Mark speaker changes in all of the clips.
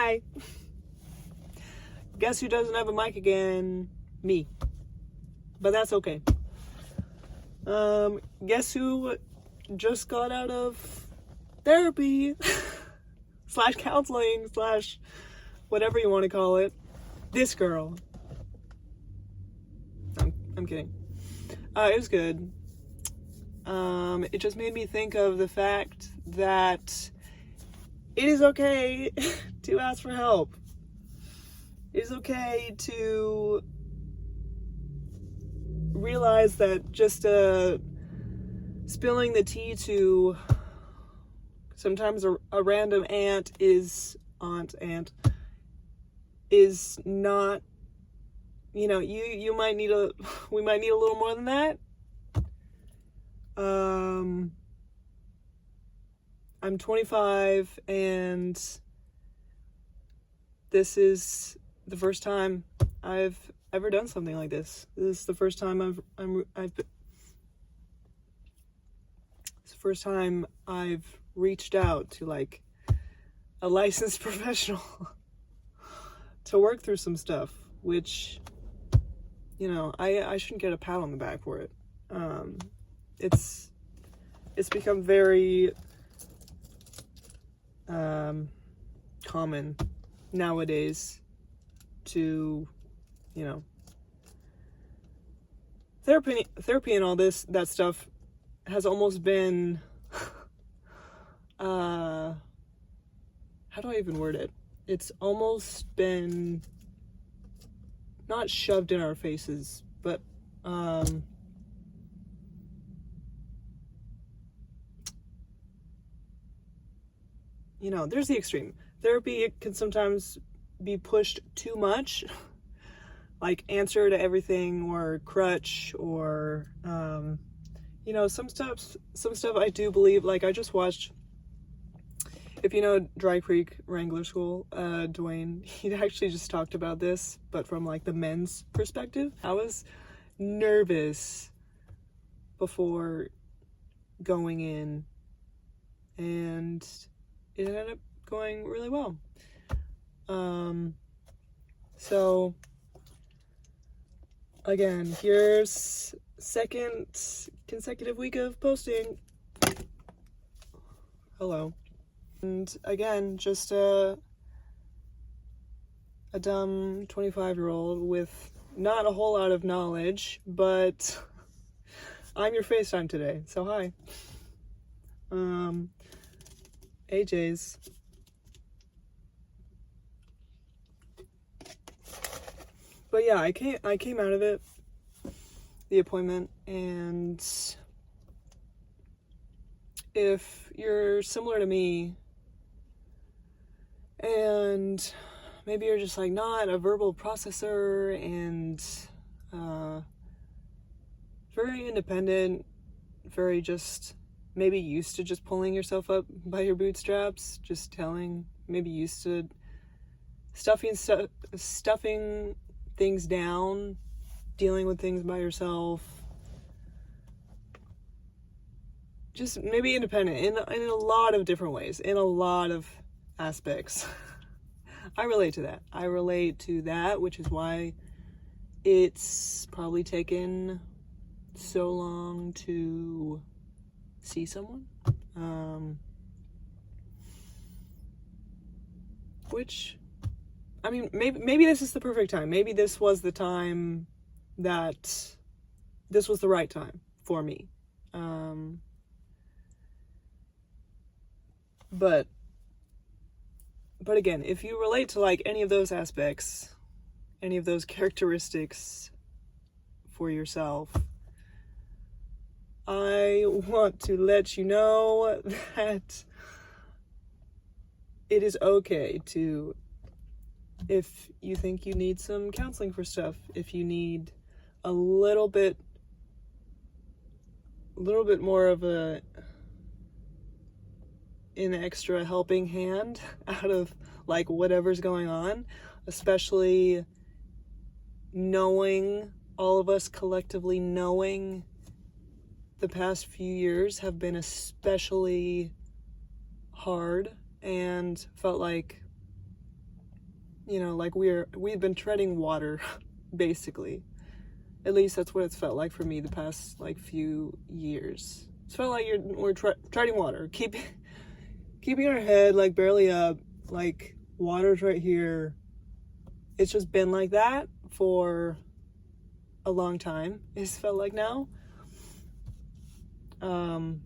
Speaker 1: Hi. Guess who doesn't have a mic again? Me. But that's okay. Guess who just got out of therapy / counseling / whatever you want to call it? This girl. I'm kidding. It was good. It just made me think of the fact that it is okay to ask for help. It is okay to realize that just spilling the tea to sometimes a random aunt is not, you might need we might need a little more than that. I'm 25 and this is the first time I've ever done something like this. This is the first time it's the first time I've reached out to like a licensed professional to work through some stuff, which, I shouldn't get a pat on the back for it. It's become very common nowadays to, therapy and all that stuff has almost been how do I even word it? It's almost been not shoved in our faces, but there's the extreme. Therapy can sometimes be pushed too much, like answer to everything or crutch or, some stuff I do believe. Like I just watched, if you know Dry Creek Wrangler School, Dwayne, he actually just talked about this, but from like the men's perspective. I was nervous before going in and it ended up going really well. So again, here's second consecutive week of posting. Hello. And again, just a dumb 25-year-old with not a whole lot of knowledge, but I'm your FaceTime today, so hi. AJ's. But yeah, I came out of it, the appointment, and if you're similar to me, and maybe you're just like not a verbal processor and very independent, very just maybe used to just pulling yourself up by your bootstraps, maybe used to stuffing things down, dealing with things by yourself, just maybe independent in a lot of different ways, in a lot of aspects. I relate to that, which is why it's probably taken so long to see someone. Which, I mean, maybe this is the perfect time. Maybe this was the time this was the right time for me. But again, if you relate to like any of those aspects, any of those characteristics for yourself, I want to let you know that it is okay to, if you think you need some counseling for stuff, if you need a little bit more of an extra helping hand out of like whatever's going on, especially all of us collectively knowing the past few years have been especially hard and felt like you know, like we've been treading water, basically. At least that's what it's felt like for me the past like few years. It's felt like we're treading water, keeping our head like barely up, like water's right here. It's just been like that for a long time. It's felt like now. And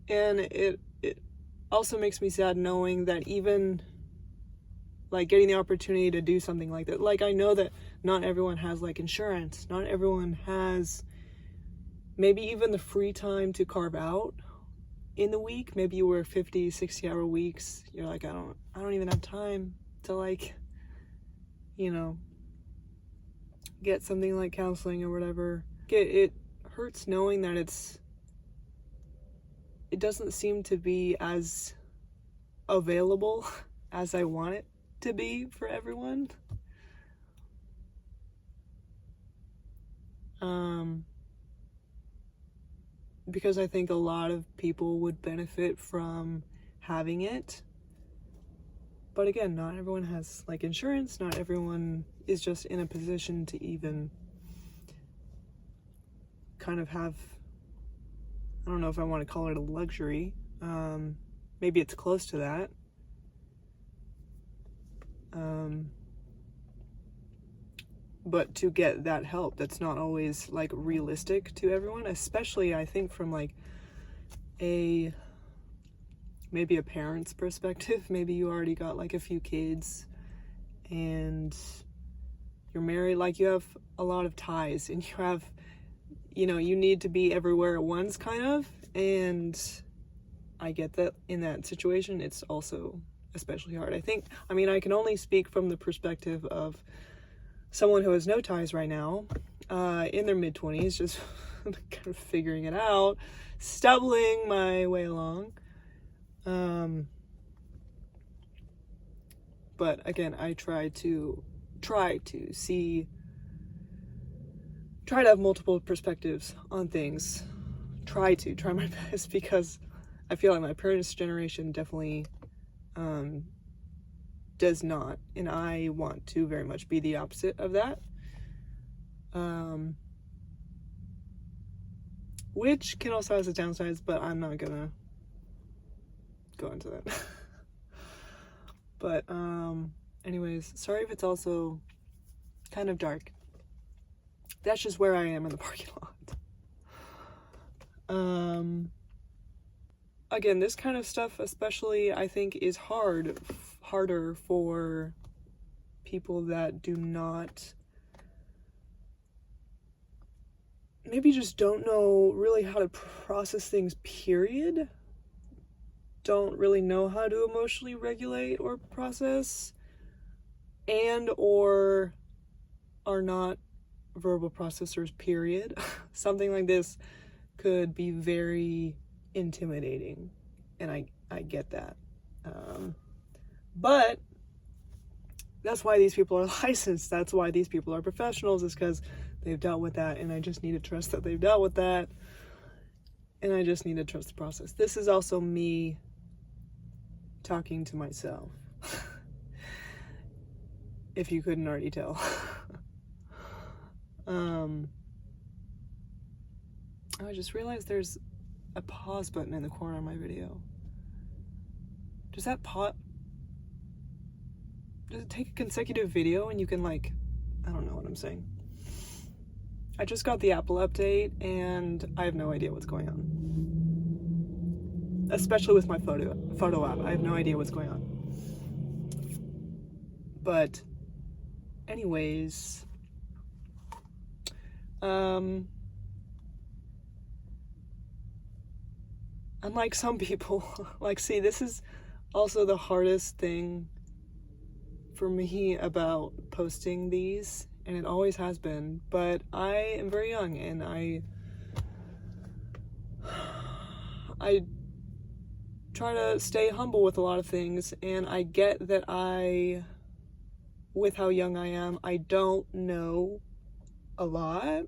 Speaker 1: it also makes me sad knowing that even like getting the opportunity to do something like that, like I know that not everyone has like insurance, not everyone has maybe even the free time to carve out in the week. Maybe you work 50, 60-hour weeks. You're like, I don't even have time to like, you know, get something like counseling or whatever. It hurts knowing that it doesn't seem to be as available as I want it to be for everyone. Because I think a lot of people would benefit from having it. But again, not everyone has like insurance, not everyone is just in a position to even kind of have, I don't know if I want to call it a luxury. Maybe it's close to that. But to get that help, that's not always like realistic to everyone, especially I think from like maybe a parent's perspective. Maybe you already got like a few kids and you're married, like you have a lot of ties and you have, you know, you need to be everywhere at once kind of. And I get that in that situation, it's also especially hard. I mean, I can only speak from the perspective of someone who has no ties right now, in their mid-20s, just kind of figuring it out, stumbling my way along. But again, I try to have multiple perspectives on things. Try my best, because I feel like my parents' generation definitely does not, and I want to very much be the opposite of that. Which can also have its downsides, but I'm not gonna go into that. But anyways, sorry if it's also kind of dark. That's just where I am in the parking lot. Again, this kind of stuff especially, I think, is harder for people that do not, maybe just don't know really how to process things, period. Don't really know how to emotionally regulate or process, and or are not verbal processors, period. Something like this could be very intimidating, and I get that. But that's why these people are licensed. That's why these people are professionals, is because they've dealt with that, and I just need to trust that they've dealt with that, and I just need to trust the process. This is also me talking to myself, if you couldn't already tell. I just realized there's a pause button in the corner of my video. Does it take a consecutive video and you can, like, I don't know what I'm saying. I just got the Apple update and I have no idea what's going on. Especially with my photo app. I have no idea what's going on. But anyways, unlike some people, like, see, this is also the hardest thing for me about posting these, and it always has been, but I am very young, and I try to stay humble with a lot of things, and I get that with how young I am, I don't know a lot.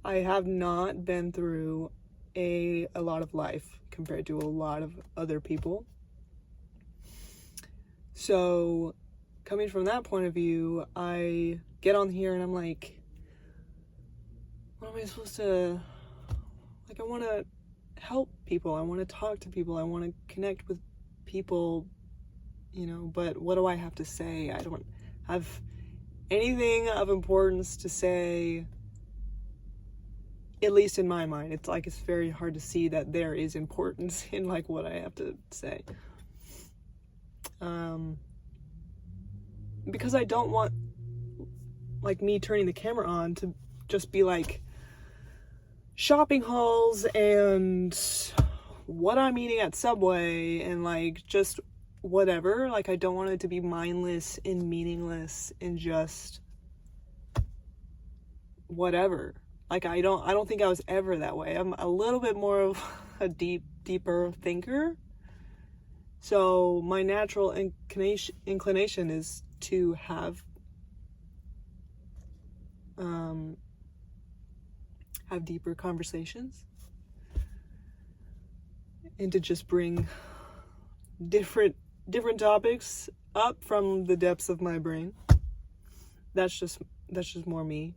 Speaker 1: I have not been through a lot of life compared to a lot of other people. So coming from that point of view, I get on here and I'm like, what am I supposed to, like, I want to help people, I want to talk to people, I want to connect with people, you know, but what do I have to say? I don't have anything of importance to say, at least in my mind. It's like, it's very hard to see that there is importance in like what I have to say. Because I don't want like me turning the camera on to just be like shopping hauls and what I'm eating at Subway and like just whatever. Like, I don't want it to be mindless and meaningless and just whatever. Like, I don't think I was ever that way. I'm a little bit more of a deeper thinker. So my natural inclination is to have deeper conversations and to just bring different topics up from the depths of my brain. That's just more me.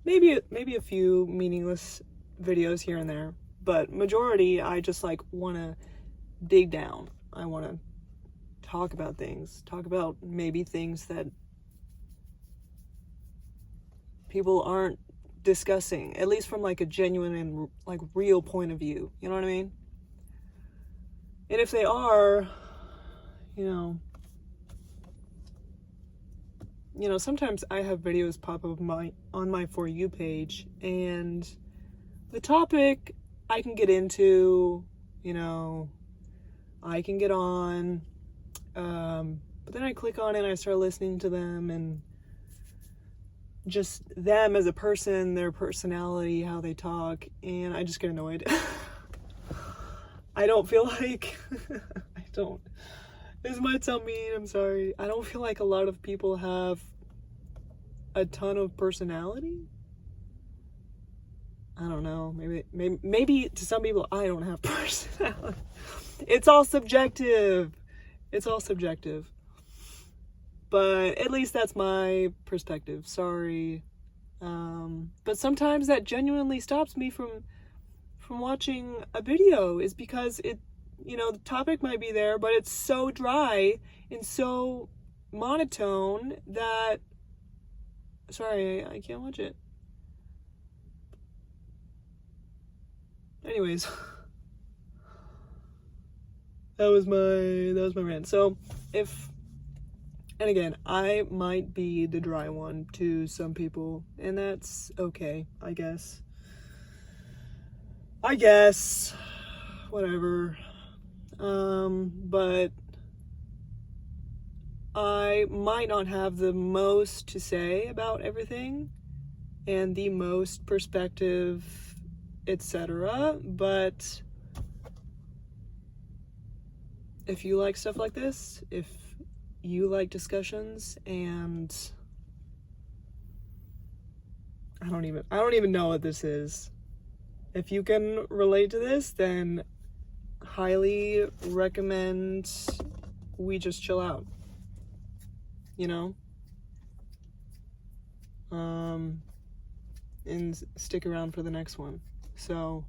Speaker 1: Maybe a few meaningless videos here and there, but majority I just like want to dig down. I want to talk about maybe things that people aren't discussing, at least from like a genuine and like real point of view. You know what I mean? And if they are, you know, sometimes I have videos pop up on my For You page, and the topic I can get into, you know, I can get on, but then I click on it and I start listening to them and just them as a person, their personality, how they talk, and I just get annoyed. I don't feel like, this might sound mean, I'm sorry. I don't feel like a lot of people have a ton of personality. I don't know, maybe to some people I don't have personality. It's all subjective. But at least that's my perspective. Sorry. But sometimes that genuinely stops me from watching a video, is because it, you know, the topic might be there, but it's so dry and so monotone that, sorry, I can't watch it. Anyways, that was my rant. So and again, I might be the dry one to some people, and that's okay, I guess. Whatever. But I might not have the most to say about everything and the most perspective, etc. But if you like stuff like this, if you like discussions, and I don't even know what this is. If you can relate to this, then highly recommend we just chill out, you know? And stick around for the next one. So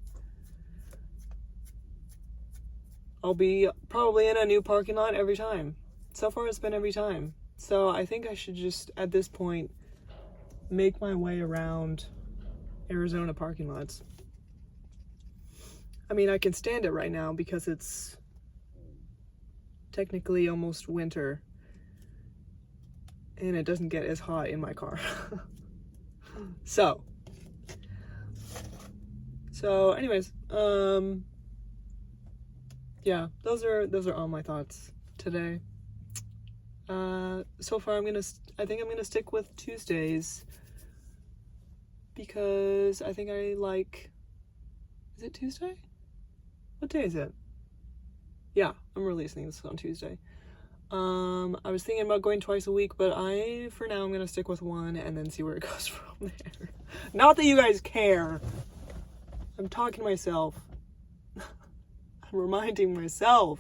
Speaker 1: I'll be probably in a new parking lot every time. So far it's been every time. So I think I should just, at this point, make my way around Arizona parking lots. I mean, I can stand it right now because it's technically almost winter and it doesn't get as hot in my car. So anyways, yeah, those are all my thoughts today. So far I think I'm gonna stick with Tuesdays because I think I like, is it Tuesday? What day is it? Yeah, I'm releasing this on Tuesday. I was thinking about going twice a week, but for now I'm gonna stick with one and then see where it goes from there. Not that you guys care. I'm talking to myself. I'm reminding myself.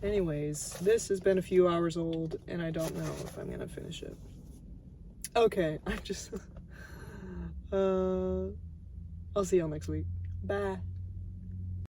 Speaker 1: Anyways, this has been a few hours old, and I don't know if I'm gonna finish it. Okay, I'm just... I'll see y'all next week. Bye.